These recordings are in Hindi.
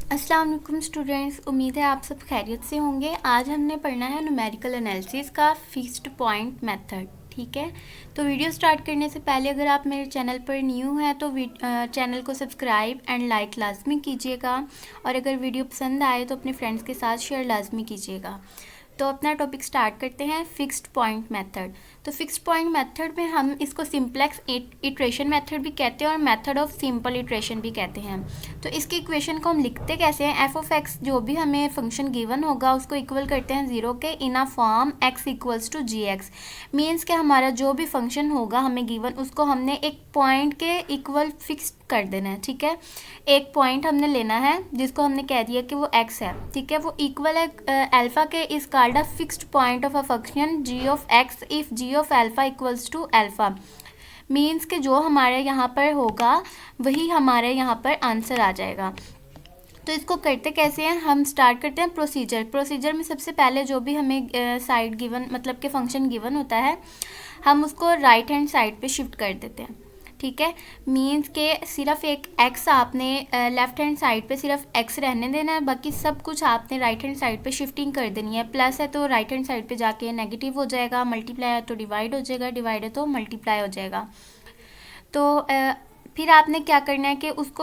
अस्सलाम वालेकुम स्टूडेंट्स, उम्मीद है आप सब खैरियत से होंगे। आज हमने पढ़ना है न्यूमेरिकल एनालिसिस का फिक्स्ड पॉइंट मेथड। ठीक है, तो वीडियो स्टार्ट करने से पहले अगर आप मेरे चैनल पर न्यू हैं तो चैनल को सब्सक्राइब एंड लाइक लाजमी कीजिएगा, और अगर वीडियो पसंद आए तो अपने फ्रेंड्स के साथ शेयर लाजमी कीजिएगा। तो अपना टॉपिक स्टार्ट करते हैं, फिक्स्ड पॉइंट मेथड। तो फिक्स्ड पॉइंट मेथड में हम इसको सिंपलेक्स इटरेशन मेथड भी कहते हैं और मेथड ऑफ सिंपल इटरेशन भी कहते हैं। तो इसकी इक्वेशन को हम लिखते कैसे हैं, एफ ऑफ एक्स जो भी हमें फंक्शन गिवन होगा उसको इक्वल करते हैं ज़ीरो के in a form x equals to ji x. Means के हमारा जो भी फंक्शन होगा हमें गिवन उसको हमने एक पॉइंट के इक्वल फिक्स कर देना है। ठीक है, एक पॉइंट हमने लेना है जिसको हमने कह दिया कि वो एक्स है। ठीक है, वो इक्वल है अल्फा के is called a fixed point of a function G of X if G of alpha equals to alpha. Means के जो हमारे यहाँ पर होगा वही हमारे यहाँ पर आंसर आ जाएगा। तो इसको करते कैसे हैं, हम स्टार्ट करते हैं प्रोसीजर में सबसे पहले जो भी हमें साइड गिवन मतलब के फंक्शन गिवन होता है हम उसको राइट हैंड साइड पे शिफ्ट कर देते हैं। ठीक है, मीन्स के सिर्फ एक एक्स आपने लेफ्ट हैंड साइड पे सिर्फ एक्स रहने देना है, बाकी सब कुछ आपने राइट हैंड साइड पे शिफ्टिंग कर देनी है। प्लस है तो राइट हैंड साइड पे जाके नेगेटिव हो जाएगा, मल्टीप्लाई है तो डिवाइड हो जाएगा, डिवाइड है तो मल्टीप्लाई हो जाएगा। तो फिर आपने क्या करना है कि उसको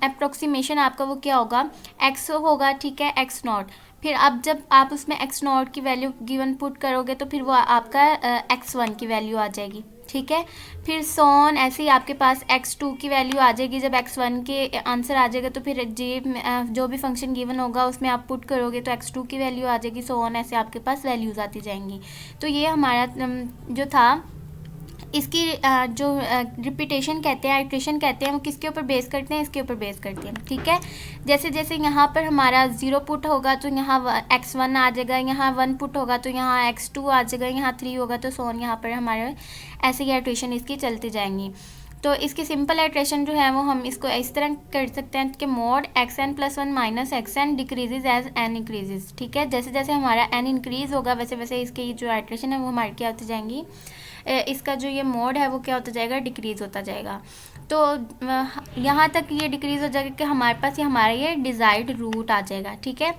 अप्रोक्सीमेशन आपका वो क्या होगा, एक्स होगा। ठीक है, एक्स नॉट। फिर अब जब आप उसमें एक्स नॉट की वैल्यू गिवन पुट करोगे तो फिर वो आपका एक्स वन की वैल्यू आ जाएगी। ठीक है, फिर सोन ऐसे ही आपके पास एक्स टू की वैल्यू आ जाएगी। जब एक्स वन के आंसर आ जाएगा तो फिर जो भी फंक्शन गिवन होगा उसमें आप पुट करोगे तो एक्स टू की वैल्यू आ जाएगी। सोन ऐसे आपके पास वैल्यूज़ आती जाएंगी। तो ये हमारा जो था इसकी जो रिपीटेशन कहते हैं, आइट्रेशन कहते हैं, वो किसके ऊपर बेस करते हैं, इसके ऊपर बेस करते हैं। ठीक है, जैसे जैसे यहाँ पर हमारा ज़ीरो पुट होगा तो यहाँ एक्स वन आ जाएगा, यहाँ वन पुट होगा तो यहाँ एक्स टू आ जाएगा, यहाँ थ्री होगा तो सोन यहाँ पर हमारे ऐसे ही आइट्रेशन इसकी चलती जाएंगी। तो इसकी सिंपल आइट्रेशन जो है वो हम इसको इस तरह कर सकते हैं कि mod X N plus one minus X N decreases as N increases. ठीक है, जैसे जैसे हमारा एन इंक्रीज़ होगा वैसे वैसे इसकी जो आइट्रेशन है वो हमारी क्या होती जाएंगी, इसका जो ये मोड है वो क्या होता जाएगा, डिक्रीज़ होता जाएगा। तो यहाँ तक ये डिक्रीज़ हो जाएगा कि हमारे पास ये हमारा ये डिज़ायर्ड रूट आ जाएगा। ठीक है,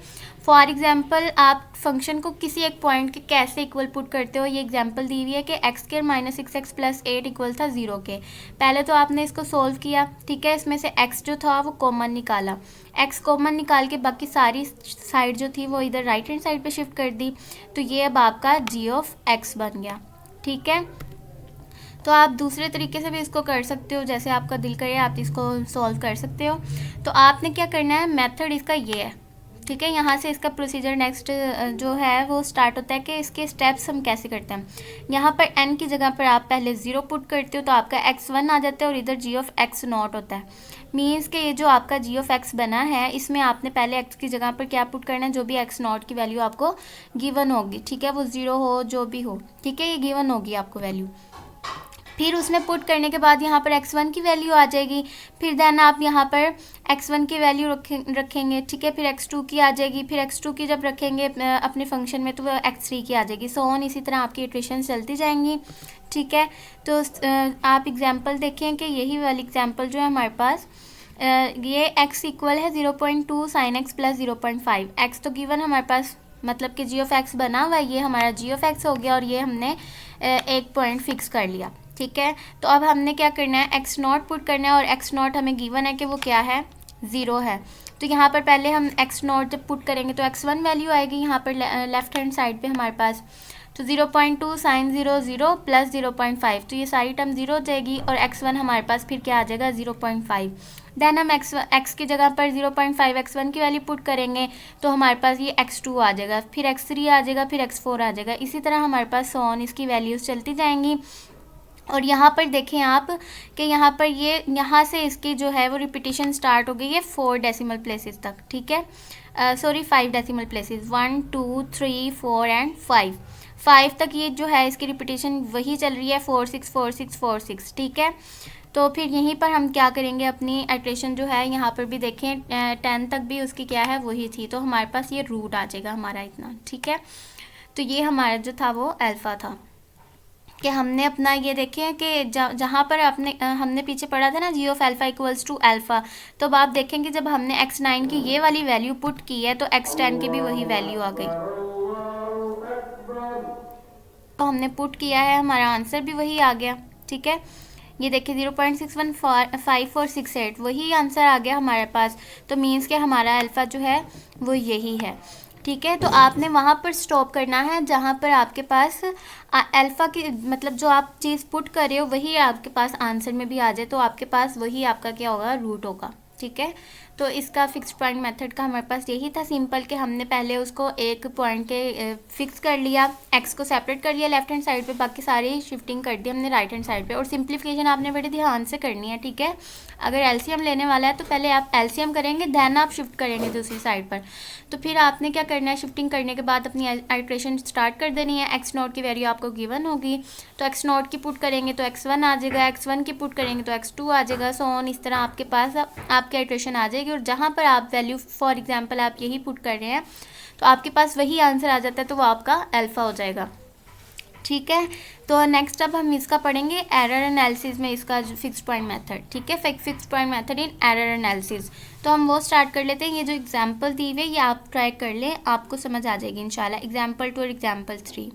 फॉर एग्जांपल आप फंक्शन को किसी एक पॉइंट के कैसे इक्वल पुट करते हो, ये एग्जांपल दी हुई है कि X square minus six X plus eight equal था ज़ीरो के। पहले तो आपने इसको सोल्व किया। ठीक है, इसमें से एक्स जो था वो कॉमन निकाला, एक्स कॉमन निकाल के बाकी सारी साइड जो थी वो इधर राइट हैंड साइड पे शिफ्ट कर दी। तो ये अब आपका जी ऑफ एक्स बन गया। ठीक है, तो आप दूसरे तरीके से भी इसको कर सकते हो, जैसे आपका दिल करे आप इसको सॉल्व कर सकते हो। तो आपने क्या करना है, मेथड इसका ये है। ठीक है, यहाँ से इसका प्रोसीजर नेक्स्ट जो है वो स्टार्ट होता है कि इसके स्टेप्स हम कैसे करते हैं। यहाँ पर n की जगह पर आप पहले ज़ीरो पुट करते हो तो आपका x1 आ जाता है और इधर g ऑफ x नॉट होता है। मीन्स के ये जो आपका g ऑफ x बना है इसमें आपने पहले x की जगह पर क्या पुट करना है, जो भी x नॉट की वैल्यू आपको गिवन होगी। ठीक है, वो ज़ीरो हो जो भी हो, ठीक है, ये गिवन होगी आपको वैल्यू। फिर उसमें पुट करने के बाद यहाँ पर x1 की वैल्यू आ जाएगी। फिर देन आप यहाँ पर x1 की वैल्यू रखेंगे। ठीक है, फिर x2 की आ जाएगी। फिर x2 की जब रखेंगे अपने फंक्शन में तो वो x3 की आ जाएगी। सो ऑन इसी तरह आपकी इटरेशन चलती जाएंगी। ठीक है, तो आप एग्जांपल देखें कि यही वाली एग्जांपल जो है हमारे पास ये x इक्वल है 0.2 साइन एक्स प्लस 0.5। एक्स तो गिवन हमारे पास मतलब कि जी ऑफ एक्स बना हुआ है, ये हमारा जी ऑफ एक्स हो गया और ये हमने एक पॉइंट फिक्स कर लिया। ठीक है, तो अब हमने क्या करना है, एक्स नॉट पुट करना है और एक्स नॉट हमें गिवन है कि वो क्या है, ज़ीरो है। तो यहाँ पर पहले हम एक्स नॉट जब पुट करेंगे तो x1 वैल्यू आएगी यहाँ पर लेफ्ट हैंड साइड पे हमारे पास। तो 0.2 साइन 0 0 प्लस 0.5, तो ये सारी टर्म ज़ीरो हो जाएगी और x1 हमारे पास फिर क्या आ जाएगा 0.5। देन हम x की जगह पर 0.5 x1 की वैल्यू पुट करेंगे तो हमारे पास ये x2 आ जाएगा, फिर x3 आ जाएगा, फिर x4 आ जाएगा। इसी तरह हमारे पास सो ऑन इसकी वैल्यूज़ चलती जाएंगी। और यहाँ पर देखें आप कि यहाँ पर ये यहाँ से इसकी जो है वो रिपीटेशन स्टार्ट हो गई है 4 डेसिमल प्लेसेस तक। ठीक है, सॉरी 5 डेसिमल प्लेसेस, 1 2 3 4 एंड 5 तक ये जो है इसकी रिपीटेशन वही चल रही है 4 6 4 6 4 6। ठीक है, तो फिर यहीं पर हम क्या करेंगे, अपनी आइट्रेशन जो है यहाँ पर भी देखें 10 तक भी उसकी क्या है वही थी, तो हमारे पास ये रूट आ जाएगा हमारा इतना। ठीक है, तो ये हमारा जो था वो अल्फ़ा था। कि हमने अपना ये देखें कि जहाँ पर हमने पीछे पढ़ा था ना g of alpha equals to alpha, तो अब आप देखेंगे जब हमने x9 की ये वाली वैल्यू पुट की है तो x10 की भी वही वैल्यू आ गई, तो हमने पुट किया है, हमारा आंसर भी वही आ गया। ठीक है, ये देखिए 0.615468 वही आंसर आ गया हमारे पास, तो मीन्स कि हमारा अल्फ़ा जो है वो यही है। ठीक है, तो आपने वहाँ पर स्टॉप करना है जहाँ पर आपके पास अल्फ़ा की मतलब जो आप चीज़ पुट कर रहे हो वही आपके पास आंसर में भी आ जाए, तो आपके पास वही आपका क्या होगा, रूट होगा। ठीक है, तो इसका फिक्स पॉइंट मेथड का हमारे पास यही था सिंपल, कि हमने पहले उसको एक पॉइंट के फिक्स कर लिया, एक्स को सेपरेट कर लिया लेफ्ट हैंड साइड पे, बाकी सारी शिफ्टिंग कर दी हमने राइट हैंड साइड पे, और सिंप्लीफिकेशन आपने बड़े ध्यान से करनी है। ठीक है, अगर एलसीएम लेने वाला है तो पहले आप एलसीएम करेंगे, देन आप शिफ्ट करेंगे दूसरी साइड पर। तो फिर आपने क्या करना है, शिफ्टिंग करने के बाद अपनी आइट्रेशन स्टार्ट कर देनी है। एक्स नॉट की वैल्यू आपको गिवन होगी, तो एक्स नॉट की पुट करेंगे तो x1 आ जाएगा, x1 की पुट करेंगे तो x2 आ जाएगा, सो ऑन, इस तरह आपके पास आपकी आइट्रेशन आ जाएगी। और जहाँ पर आप वैल्यू फॉर एग्जांपल आप यही पुट कर रहे हैं तो आपके पास वही आंसर आ जाता है, तो वो आपका अल्फ़ा हो जाएगा। ठीक है, तो नेक्स्ट अब हम इसका पढ़ेंगे एरर एनालिसिस में, इसका फिक्स पॉइंट मेथड। ठीक है, fix point method in error analysis, तो हम वो स्टार्ट कर लेते हैं। ये जो एग्जांपल दी हुई है ये आप ट्राई कर लें, आपको समझ आ जाएगी इंशाल्लाह, एग्जांपल 2 और एग्जांपल 3।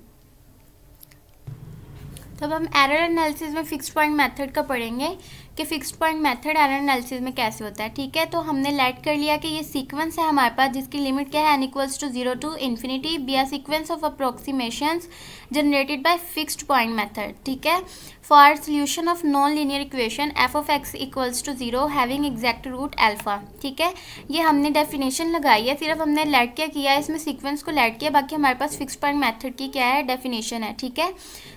तो अब हम एरर एनालिसिस में फिक्स पॉइंट मेथड का पढ़ेंगे कि fix point method error analysis में कैसे होता है। ठीक है, तो हमने लेट कर लिया कि ये सीक्वेंस है हमारे पास जिसकी लिमिट क्या है, n equals to 0 to infinity, be a sequence of approximations generated by fixed point method. ठीक है, for solution of non linear equation F of X equals to 0 having exact root alpha. ठीक है, ये हमने डेफिनेशन लगाई है, सिर्फ हमने लेट क्या किया है, इसमें सीक्वेंस को लेट किया, बाकी हमारे पास फिक्स पॉइंट मेथड की क्या है, डेफिनेशन है। ठीक है,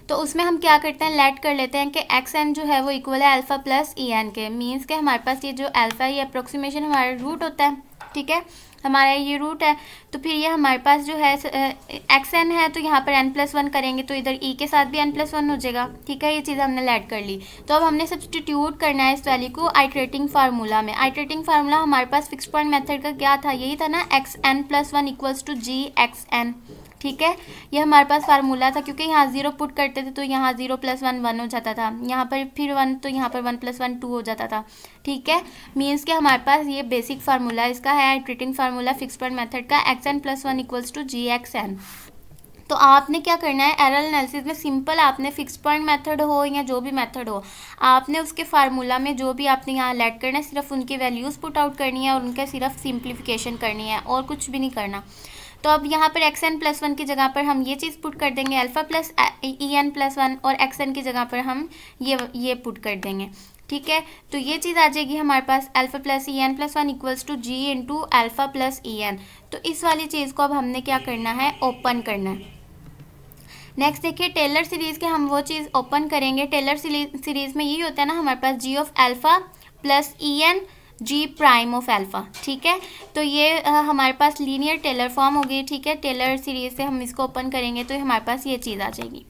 तो उसमें हम क्या करते हैं, लेट कर लेते हैं कि एक्स एन जो है वो इक्वल है अल्फ़ा प्लस ई एन के, मीन्स के हमारे पास ये जो अल्फ़ा ये अप्रोक्सीमेशन हमारा रूट होता है। ठीक है, हमारा ये रूट है, तो फिर ये हमारे पास जो है एक्स एन है, तो यहाँ पर n+1 करेंगे तो इधर ई के साथ भी n+1 हो जाएगा। ठीक है, ये चीज़ हमने लेट कर ली, तो अब हमने सब्सटीट्यूट करना है इस वैल्यू को आइट्रेटिंग फार्मूला में। आइट्रेटिंग फार्मूला हमारे पास फिक्स पॉइंट मेथड का क्या था, यही था ना, xn+1 equals to ji x N. ठीक है, ये हमारे पास फार्मूला था, क्योंकि यहाँ 0 पुट करते थे तो यहाँ 0 + 1 1 हो जाता था, यहाँ पर फिर 1 तो यहाँ पर 1 + 1 2 हो जाता था। ठीक है, मीन्स कि हमारे पास ये बेसिक फार्मूला इसका है, iterating formula fix point method का, xn+1 equals to ji x एन। तो आपने क्या करना है, एरर एनालिसिस में सिंपल आपने फिक्स पॉइंट मेथड हो या जो भी मेथड हो, आपने उसके फार्मूला में जो भी आपने यहाँ लेट करना है, सिर्फ उनकी वैल्यूज़ पुट आउट करनी है और उनका सिर्फ सिंप्लीफिकेशन करनी है, और कुछ भी नहीं करना। तो अब यहाँ पर xn+1 की जगह पर हम ये चीज़ पुट कर देंगे अल्फ़ा प्लस en+1, और xn की जगह पर हम ये पुट कर देंगे। ठीक है, तो ये चीज़ आ जाएगी हमारे पास alpha plus en+1 equals to g into alpha plus en। तो इस वाली चीज़ को अब हमने क्या करना है, ओपन करना है। नेक्स्ट देखिए टेलर सीरीज़ के हम वो चीज़ ओपन करेंगे। टेलर सीरीज़ में यही होता है ना, हमारे पास g of alpha plus en g prime of alpha. ठीक है, तो ये हमारे पास लीनियर टेलर फॉर्म होगी। ठीक है, टेलर सीरीज़ से हम इसको ओपन करेंगे तो हमारे पास ये चीज़ आ जाएगी।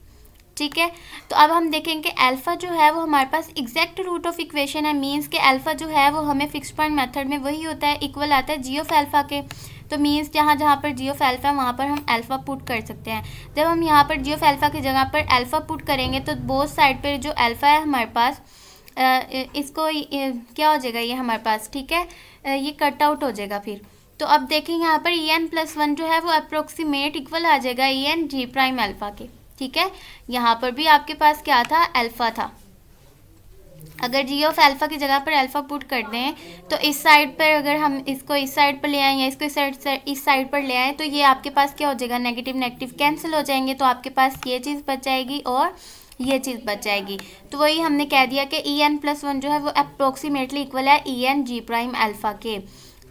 ठीक है, तो अब हम देखेंगे अल्फ़ा जो है वो हमारे पास एग्जैक्ट रूट ऑफ इक्वेशन है, मीन्स के अल्फ़ा जो है वो हमें फिक्स पॉइंट मेथड में वही होता है, इक्वल आता है जी ऑफ अल्फ़ा के। तो मीन्स जहाँ जहाँ पर जी ऑफ अल्फ़ा है वहाँ पर हम अल्फ़ा पुट कर सकते हैं। जब हम यहाँ पर जी ऑफ अल्फ़ा की जगह पर अल्फ़ा पुट करेंगे तो बोथ साइड पर जो अल्फ़ा है हमारे पास इसको क्या हो जाएगा, ये हमारे पास, ठीक है, ये कट आउट हो जाएगा फिर। तो अब देखेंगे यहाँ पर en+1 जो है वो अप्रोक्सीमेट इक्वल आ जाएगा en जी प्राइम अल्फ़ा के। ठीक है, यहाँ पर भी आपके पास क्या था, अल्फ़ा था। अगर जी ऑफ अल्फ़ा की जगह पर अल्फ़ा पुट कर दें तो इस साइड पर अगर हम इसको इस साइड पर ले आएँ या इसको इस साइड पर ले आएँ तो ये आपके पास क्या हो जाएगा, नेगेटिव नेगेटिव कैंसिल हो जाएंगे, तो आपके पास ये चीज़ बच जाएगी और ये चीज़ बच जाएगी। तो वही हमने कह दिया कि en+1 जो है वो अप्रोक्सीमेटली इक्वल है en जी प्राइम अल्फ़ा के।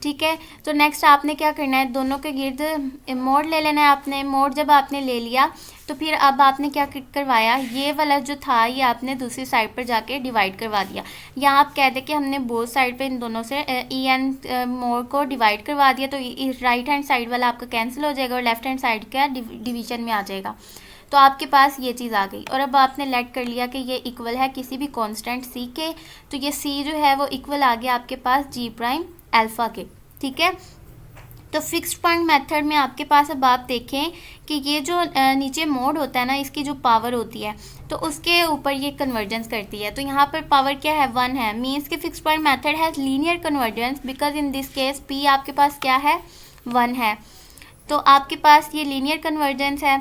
ठीक है, तो नेक्स्ट आपने क्या करना है, दोनों के गिर्द मोड ले लेना है आपने। मोड जब आपने ले लिया तो फिर अब आपने क्या करवाया, ये वाला जो था ये आपने दूसरी साइड पर जाके डिवाइड करवा दिया। यहाँ आप कह दें कि हमने बोथ साइड पे इन दोनों से en मोड को डिवाइड करवा दिया, तो राइट हैंड साइड वाला आपका कैंसिल हो जाएगा और लेफ्ट हैंड साइड का डिवीजन में आ जाएगा। तो आपके पास ये चीज़ आ गई, और अब आपने लेट कर लिया कि ये इक्वल है किसी भी कांस्टेंट c के, तो ये c जो है वो इक्वल आ गया आपके पास g प्राइम अल्फ़ा के। ठीक है, तो फिक्स्ड पॉइंट मेथड में आपके पास अब आप देखें कि ये जो नीचे मोड होता है ना, इसकी जो पावर होती है तो उसके ऊपर ये कन्वर्जेंस करती है। तो यहाँ पर पावर क्या है, 1 है, मीन्स कि fixed point method has linear convergence because in this case P आपके पास क्या है, 1 है। तो आपके पास ये लीनियर कन्वर्जेंस है।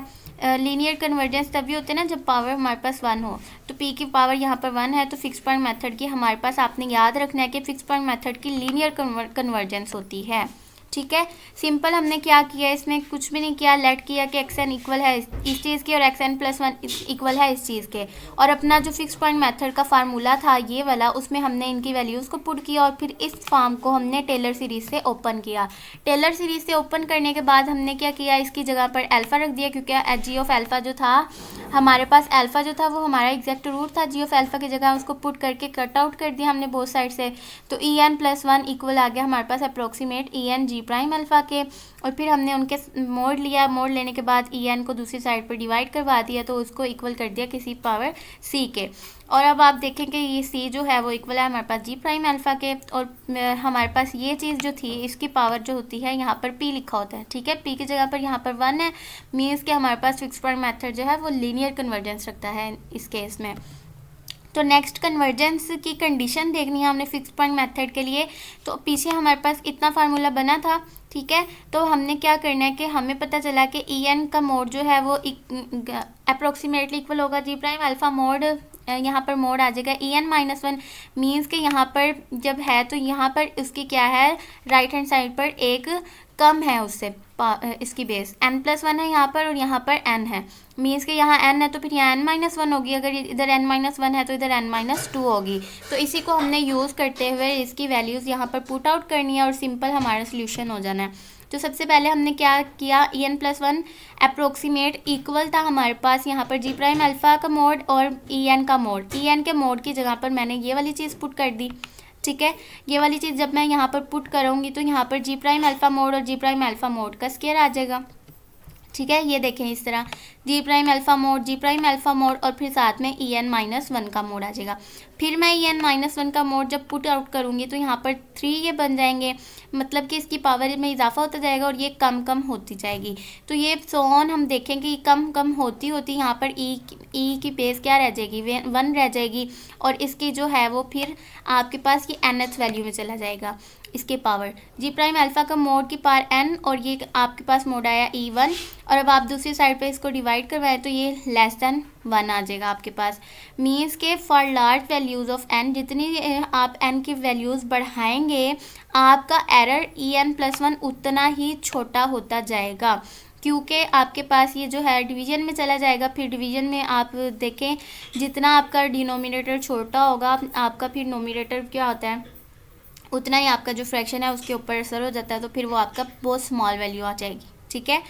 लीनियर कन्वर्जेंस तभी होते हैं ना जब पावर हमारे पास 1 हो। तो p की पावर यहाँ पर 1 है, तो फिक्स्ड पॉइंट मेथड की हमारे पास आपने याद रखना है कि फिक्स्ड पॉइंट मेथड की लीनियर कन्वर्जेंस होती है। ठीक है, सिंपल हमने क्या किया, इसमें कुछ भी नहीं किया, लेट किया कि एक्स एन इक्वल है इस चीज़ के और एक्स एन प्लस 1 इक्वल है इस चीज़ के, और अपना जो फिक्स पॉइंट मेथड का फार्मूला था ये वाला, उसमें हमने इनकी वैल्यूज़ को पुट किया और फिर इस फॉर्म को हमने टेलर सीरीज़ से ओपन किया। टेलर सीरीज़ से ओपन करने के बाद हमने क्या किया, इसकी जगह पर अल्फ़ा रख दिया, क्योंकि जी ऑफ अल्फ़ा जो था हमारे पास, अल्फ़ा जो था वो हमारा एग्जैक्ट रूट था, जी ऑफ अल्फ़ा की जगह उसको पुट करके कट आउट कर दिया हमने बोथ साइड से। तो ई एन प्लस 1 इक्वल आ गया हमारे पास approximate e n g prime alpha के, और फिर हमने उनके मोड लिया, मोड लेने के बाद ई एन को दूसरी साइड पर डिवाइड करवा दिया, तो उसको इक्वल कर दिया किसी पावर सी के। और अब आप देखें कि ये सी जो है वो इक्वल है हमारे पास जी प्राइम अल्फ़ा के, और हमारे पास ये चीज़ जो थी इसकी पावर जो होती है यहाँ पर पी लिखा होता है। ठीक है, पी की जगह पर यहाँ पर 1 है, मीन्स कि हमारे पास फिक्स पॉइंट मेथड जो है वो लीनियर कन्वर्जेंस रखता है इस केस में। तो नेक्स्ट कन्वर्जेंस की कंडीशन देखनी है हमने फिक्स पॉइंट मेथड के लिए। तो पीछे हमारे पास इतना फार्मूला बना था, ठीक है। तो हमने क्या करना है कि हमें पता चला कि ई एन का मोड जो है वो अप्रोक्सीमेटली इक्वल होगा जी प्राइम अल्फ़ा मोड, यहाँ पर मोड आ जाएगा ई एन माइनस 1, मीन्स कि यहाँ पर जब है तो यहाँ पर उसकी क्या है, राइट हैंड साइड पर एक कम है उससे इसकी बेस n प्लस 1 है यहाँ पर और यहाँ पर n है, मीन्स कि यहाँ n है तो फिर यहाँ n माइनस 1 होगी, अगर इधर n माइनस 1 है तो इधर n माइनस 2 होगी। तो इसी को हमने यूज़ करते हुए इसकी वैल्यूज़ यहाँ पर पुट आउट करनी है और सिंपल हमारा सोल्यूशन हो जाना है। तो सबसे पहले हमने क्या किया, E N plus 1 approximate equal था हमारे पास यहाँ पर जी प्राइम अल्फ़ा का मोड और ई एन का मोड। ई एन के मोड की जगह पर मैंने ये वाली चीज़ पुट कर दी। ठीक है, ये वाली चीज़ जब मैं यहाँ पर पुट करूँगी तो यहाँ पर जी प्राइम अल्फ़ा मोड और जी प्राइम अल्फ़ा मोड का स्क्वायर आ जाएगा। ठीक है, ये देखें इस तरह जी प्राइम अल्फ़ा मोड, जी प्राइम अल्फ़ा मोड और फिर साथ में ई एन माइनस 1 का मोड आ जाएगा। फिर मैं ई एन माइनस 1 का मोड जब पुट आउट करूँगी तो यहाँ पर 3 ये बन जाएंगे, मतलब कि इसकी पावर में इजाफा होता जाएगा और ये कम कम होती जाएगी। तो ये सोन हम देखेंगे कम कम होती होती यहाँ पर ई की बेस क्या रह जाएगी, 1 रह जाएगी, और इसकी जो है वो फिर आपके पास ये nth वैल्यू में चला जाएगा इसके पावर। जी प्राइम अल्फ़ा का मोड की पावर n और ये आपके पास मोड आया e1, और अब आप दूसरी साइड पे इसको डिवाइड करवाएं तो ये लेस देन 1 आ जाएगा आपके पास। मीन्स के for large values of n, जितनी आप n की वैल्यूज़ बढ़ाएंगे आपका एरर en प्लस 1 उतना ही छोटा होता जाएगा, क्योंकि आपके पास ये जो है डिवीज़न में चला जाएगा। फिर डिवीज़न में आप देखें जितना आपका डिनोमिनेटर छोटा होगा आपका फिर नोमिनेटर क्या होता है उतना ही आपका जो फ्रैक्शन है उसके ऊपर असर हो जाता है, तो फिर वो आपका बहुत स्मॉल वैल्यू आ जाएगी। ठीक है,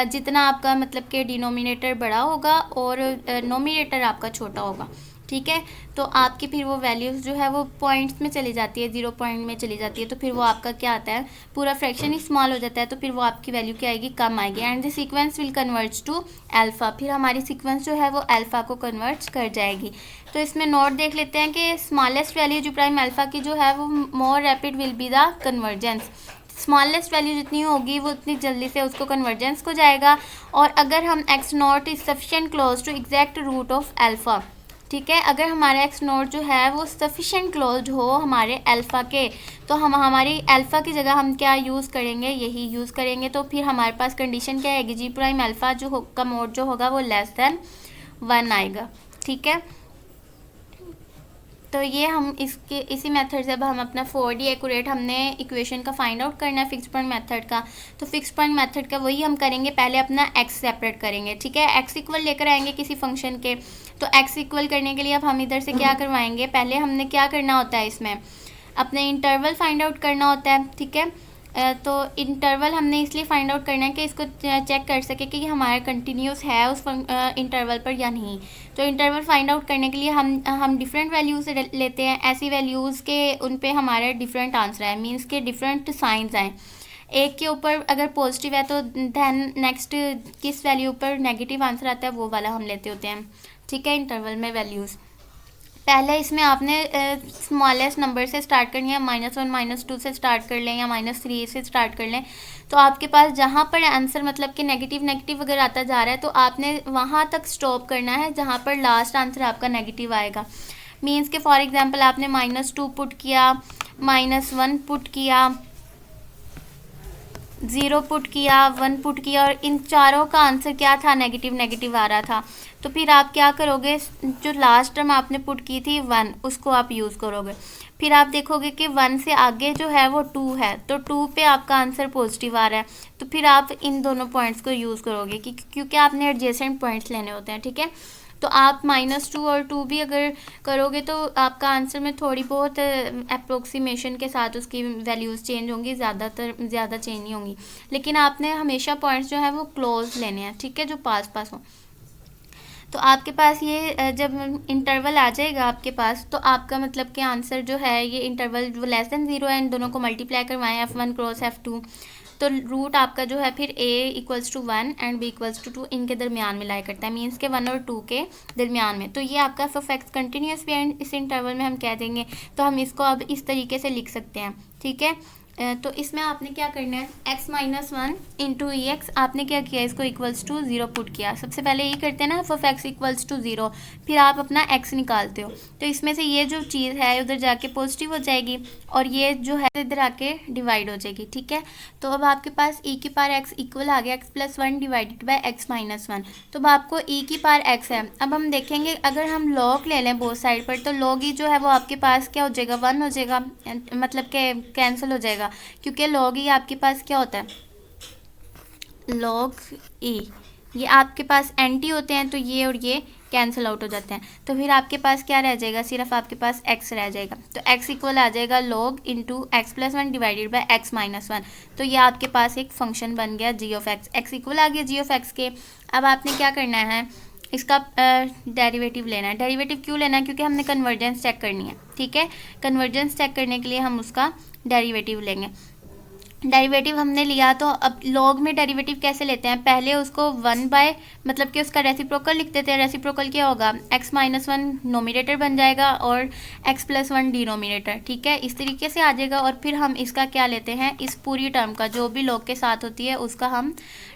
जितना आपका मतलब कि डिनोमिनेटर बड़ा होगा और नोमिनेटर आपका छोटा होगा। ठीक है, तो आपकी फिर वो वैल्यूज़ जो है वो पॉइंट्स में चली जाती है, 0 पॉइंट में चली जाती है, तो फिर वो आपका क्या आता है, पूरा फ्रैक्शन ही स्मॉल हो जाता है, तो फिर वो आपकी वैल्यू क्या आएगी, कम आएगी। And the sequence will converts to alpha, फिर हमारी सीक्वेंस जो है वो अल्फ़ा को कन्वर्ट्स कर जाएगी। तो इसमें नोट देख लेते हैं कि स्मॉलेस्ट वैल्यू जो प्राइम अल्फ़ा की जो है वो more rapid will be the convergence. Smallest value जितनी होगी वो उतनी जल्दी से उसको कन्वर्जेंस को जाएगा। और अगर हम X not is sufficient close to exact root of alpha, ठीक है, अगर हमारा एक्स नोट जो है वो सफिशिएंट क्लोज हो हमारे अल्फ़ा के, तो हम हमारी अल्फ़ा की जगह हम क्या यूज़ करेंगे, यही यूज़ करेंगे। तो फिर हमारे पास कंडीशन क्या आएगी, जी प्राइम अल्फ़ा जो का मोड जो होगा वो लेस देन 1 आएगा। ठीक है, तो ये हम इसी मेथड से अब हम अपना 4D एक्यूरेट हमने इक्वेशन का फाइंड आउट करना है फिक्स पॉइंट मेथड का। तो फिक्स पॉइंट मेथड का वही हम करेंगे, पहले अपना एक्स सेपरेट करेंगे। ठीक है, एक्स इक्वल लेकर आएंगे किसी फंक्शन के। तो एक्स इक्वल करने के लिए अब हम इधर से क्या करवाएंगे, पहले हमने क्या करना होता है, इसमें अपने इंटरवल फाइंड आउट करना होता है। ठीक है, तो इंटरवल हमने इसलिए फाइंड आउट करना है कि इसको चेक कर सके कि हमारा कंटिन्यूस है उस इंटरवल पर या नहीं। तो इंटरवल फाइंड आउट करने के लिए हम डिफरेंट वैल्यूज़ लेते हैं, ऐसी वैल्यूज़ के उन पे हमारे डिफरेंट आंसर आए, मींस के डिफरेंट साइंस आए। एक के ऊपर अगर पॉजिटिव है तो दैन नेक्स्ट किस वैल्यू पर नेगेटिव आंसर आता है वो वाला हम लेते होते हैं। ठीक है, इंटरवल में वैल्यूज़। पहले इसमें आपने स्मॉलेस्ट नंबर से स्टार्ट करनी है, -1 -2 से स्टार्ट कर लें या -3 से स्टार्ट कर लें। तो आपके पास जहाँ पर आंसर मतलब कि नेगेटिव नेगेटिव अगर आता जा रहा है तो आपने वहाँ तक स्टॉप करना है जहाँ पर लास्ट आंसर आपका नेगेटिव आएगा। मीन्स के फॉर एग्जांपल आपने -2 पुट किया, -1 पुट किया, 0 पुट किया, 1 पुट किया और इन चारों का आंसर क्या था, नेगेटिव नेगेटिव आ रहा था। तो फिर आप क्या करोगे, जो लास्ट टर्म आपने पुट की थी 1, उसको आप यूज़ करोगे। फिर आप देखोगे कि 1 से आगे जो है वो 2 है, तो 2 पे आपका आंसर पॉजिटिव आ रहा है, तो फिर आप इन दोनों पॉइंट्स को यूज़ करोगे क्योंकि आपने एडजेसेंट पॉइंट्स लेने होते हैं, ठीक है। तो आप -2 और 2 भी अगर करोगे तो आपका आंसर में थोड़ी बहुत अप्रोक्सीमेशन के साथ उसकी वैल्यूज़ चेंज होंगी, ज़्यादा चेंज नहीं होंगी। लेकिन आपने हमेशा पॉइंट्स जो है वो क्लोज लेने हैं, ठीक है, जो पास पास हों। तो आपके पास ये जब इंटरवल आ जाएगा आपके पास, तो आपका मतलब कि आंसर जो है ये इंटरवल वो <0 है, इन दोनों को मल्टीप्लाई करवाएं F1 क्रॉस F2, तो रूट आपका जो है फिर a = 1 एंड b = 2 इनके दरमियान में लाई करता है, मीन्स के 1 और 2 के दरमियान में। तो ये आपका f(x) कंटिन्यूस भी है, इस इंटरवल में हम कह देंगे। तो हम इसको अब इस तरीके से लिख सकते हैं, ठीक है। तो इसमें आपने क्या करना है, x - 1 इंटू EX आपने क्या किया, इसको = 0 पुट किया। सबसे पहले ये करते हैं ना f(x) = 0, फिर आप अपना x निकालते हो। तो इसमें से ये जो चीज़ है उधर जाके पॉजिटिव हो जाएगी और ये जो है इधर आके डिवाइड हो जाएगी, ठीक है। तो अब आपके पास e⁻x इक्वल आ गया x+1 डिवाइडेड बाय x - 1। तो अब आपको e⁻x है। अब हम देखेंगे अगर हम लॉग ले लें बोथ साइड पर, तो लॉग ई जो है वो आपके पास क्या हो जाएगा, 1 हो जाएगा, मतलब कि कैंसिल हो जाएगा, क्योंकि लॉग ई आपके पास क्या होता है, लॉग ई ये आपके पास एंटी होते हैं, तो ये और ये कैंसिल आउट हो जाते हैं। तो फिर आपके पास क्या रह जाएगा, सिर्फ आपके पास x रह जाएगा। तो x इक्वल आ जाएगा log into x+1 divided by x - 1। तो ये आपके पास एक फंक्शन बन गया g(x). x इक्वल आ गया g(x) के। अब आपने क्या करना है, इसका डेरिवेटिव लेना है। डेरिवेटिव क्यों लेना है, क्योंकि हमने कन्वर्जेंस चेक करनी है, ठीक है। कन्वर्जेंस चेक करने के लिए हम उसका डेरिवेटिव लेंगे। डेरिवेटिव हमने लिया, तो अब लॉग में डेरिवेटिव कैसे लेते हैं, पहले उसको 1 बाय मतलब कि उसका रेसिप्रोकल लिख देते हैं। रेसिप्रोकल क्या होगा, x - 1 नोमिनेटर बन जाएगा और x+1 डिनोमिनेटर, ठीक है, इस तरीके से आ जाएगा। और फिर हम इसका क्या लेते हैं, इस पूरी टर्म का जो भी लॉग के साथ होती है उसका हम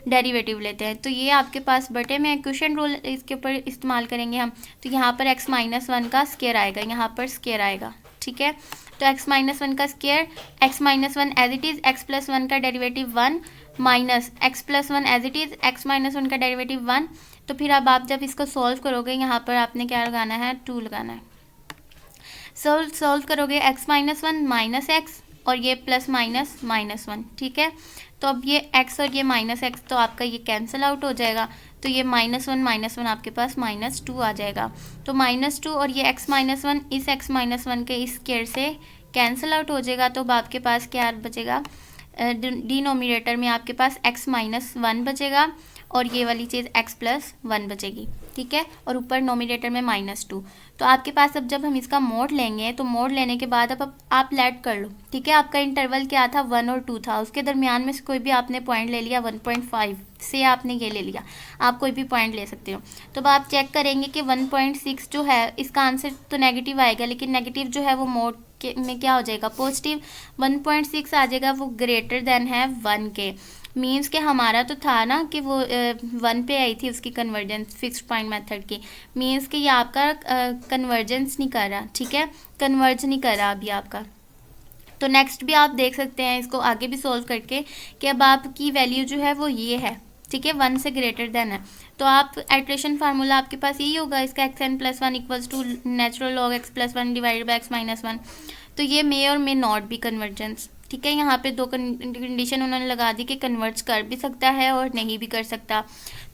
डेरिवेटिव लेते हैं। तो ये आपके पास बटे में क्वेश्चन रूल इसके ऊपर इस्तेमाल करेंगे हम। तो यहाँ पर x - 1 का स्क्वायर आएगा, यहाँ पर स्क्वायर आएगा, ठीक है। तो x - 1 का square, x - 1 as it is, x+1 का derivative 1 minus x+1 as it is, x - 1 का डेरिवेटिव 1। तो फिर अब आप जब इसको सॉल्व करोगे, यहाँ पर आपने क्या लगाना है, 2 लगाना है। सॉल्व करोगे x - 1 माइनस x और ये प्लस माइनस -1, ठीक है। तो अब ये x और ये -x तो आपका ये कैंसिल आउट हो जाएगा। तो ये -1 आपके पास -2 आ जाएगा। तो -2 और ये x - 1 इस x - 1 के इस स्क्वायर से कैंसिल आउट हो जाएगा। तो अब आपके पास क्या बचेगा, डिनोमिनेटर में आपके पास x - 1 बचेगा और ये वाली चीज़ x+1 बचेगी, ठीक है, और ऊपर नोमिनेटर में -2। तो आपके पास अब जब हम इसका मोड लेंगे, तो मोड लेने के बाद अब आप लेट कर लो, ठीक है। आपका इंटरवल क्या था, 1 और 2 था, उसके दरमियान में से कोई भी आपने पॉइंट ले लिया, 1.5 से आपने ये ले लिया, आप कोई भी पॉइंट ले सकते हो। तो अब आप चेक करेंगे कि 1.6 जो है इसका आंसर तो नेगेटिव आएगा, लेकिन नेगेटिव जो है वो मोड के में क्या हो जाएगा, पॉजिटिव। 1.6 आ जाएगा, वो ग्रेटर देन है 1 के। मीन्स के हमारा तो था ना कि वो 1 पे आई थी उसकी कन्वर्जेंस फिक्स्ड पॉइंट मेथड की। मीन्स कि ये आपका कन्वर्जेंस नहीं कर रहा, ठीक है, कन्वर्ज नहीं कर रहा अभी आपका। तो नेक्स्ट भी आप देख सकते हैं इसको आगे भी सोल्व करके कि अब आपकी वैल्यू जो है वो ये है, ठीक है, 1 से ग्रेटर देन है। तो आप इटरेशन फार्मूला आपके पास यही होगा, इसका xn+1 = natural log x+1 divided by x - 1। तो ये मे और मे नॉट भी कन्वर्जेंस, ठीक है। यहाँ पे 2 कंडीशन उन्होंने लगा दी कि कन्वर्ज कर भी सकता है और नहीं भी कर सकता।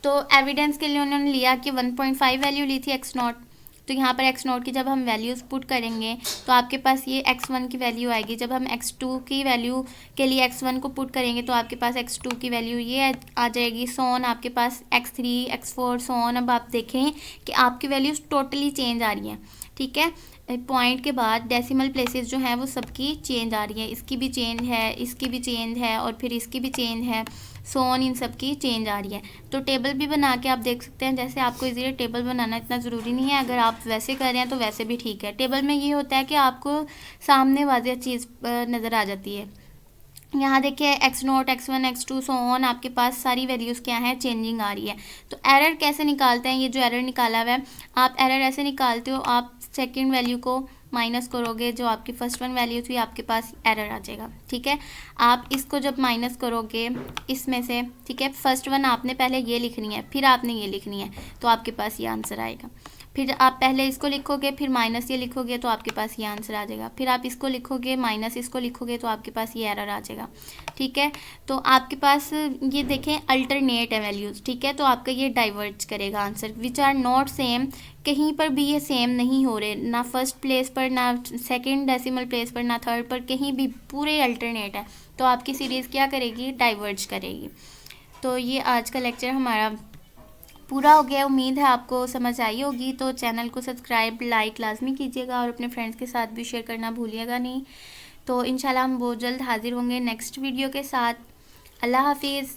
तो एविडेंस के लिए उन्होंने लिया कि 1.5 वैल्यू ली थी x0। तो यहाँ पर x0 की जब हम वैल्यूज़ पुट करेंगे तो आपके पास ये x1 की वैल्यू आएगी। जब हम x2 की वैल्यू के लिए x1 को पुट करेंगे तो आपके पास x2 की वैल्यू ये आ जाएगी। सोन आपके पास x3 x4 सोन। अब आप देखें कि आपकी वैल्यूज़ टोटली चेंज आ रही हैं, ठीक है। पॉइंट के बाद डेसिमल प्लेसेस जो हैं वो सबकी चेंज आ रही है, इसकी भी चेंज है, इसकी भी चेंज है और फिर इसकी भी चेंज है, सो ऑन, इन सब की चेंज आ रही है। तो टेबल भी बना के आप देख सकते हैं। जैसे आपको इजीली टेबल बनाना इतना ज़रूरी नहीं है, अगर आप वैसे कर रहे हैं तो वैसे भी ठीक है। टेबल में ये होता है कि आपको सामने वाज़ेह चीज़ नज़र आ जाती है। यहाँ देखिए x0, x1, x2 so on, आपके पास सारी वैल्यूज़ क्या हैं, चेंजिंग आ रही है। तो एरर कैसे निकालते हैं, ये जो एरर निकाला हुआ है, आप एरर ऐसे निकालते हो, आप सेकंड वैल्यू को माइनस करोगे, जो आपकी फर्स्ट वन वैल्यू थी आपके पास एरर आ जाएगा। ठीक है, आप इसको जब माइनस करोगे इसमें से, ठीक है, फर्स्ट वन आपने पहले ये लिखनी है, फिर आपने ये लिखनी है, तो आपके पास ये आंसर आएगा। फिर आप पहले इसको लिखोगे, फिर माइनस ये लिखोगे, तो आपके पास ये आंसर आ जाएगा। फिर आप इसको लिखोगे, माइनस इसको लिखोगे, तो आपके पास ये एरर आ जाएगा। ठीक है, तो आपके पास ये देखें अल्टरनेट है वैल्यूज़। ठीक है, तो आपका ये डाइवर्ज करेगा answer, which are not same. कहीं पर भी ये सेम नहीं हो रहे, ना फर्स्ट प्लेस पर, ना सेकंड डेसिमल प्लेस पर, ना थर्ड पर, कहीं भी पूरे अल्टरनेट है। तो आपकी सीरीज़ क्या करेगी, डाइवर्ज करेगी। तो ये आज का लेक्चर हमारा पूरा हो गया। उम्मीद है आपको समझ आई होगी। तो चैनल को सब्सक्राइब, लाइक लाजमी कीजिएगा और अपने फ्रेंड्स के साथ भी शेयर करना भूलिएगा नहीं। तो इंशाल्लाह हम बहुत जल्द हाजिर होंगे नेक्स्ट वीडियो के साथ। अल्लाह हाफिज़।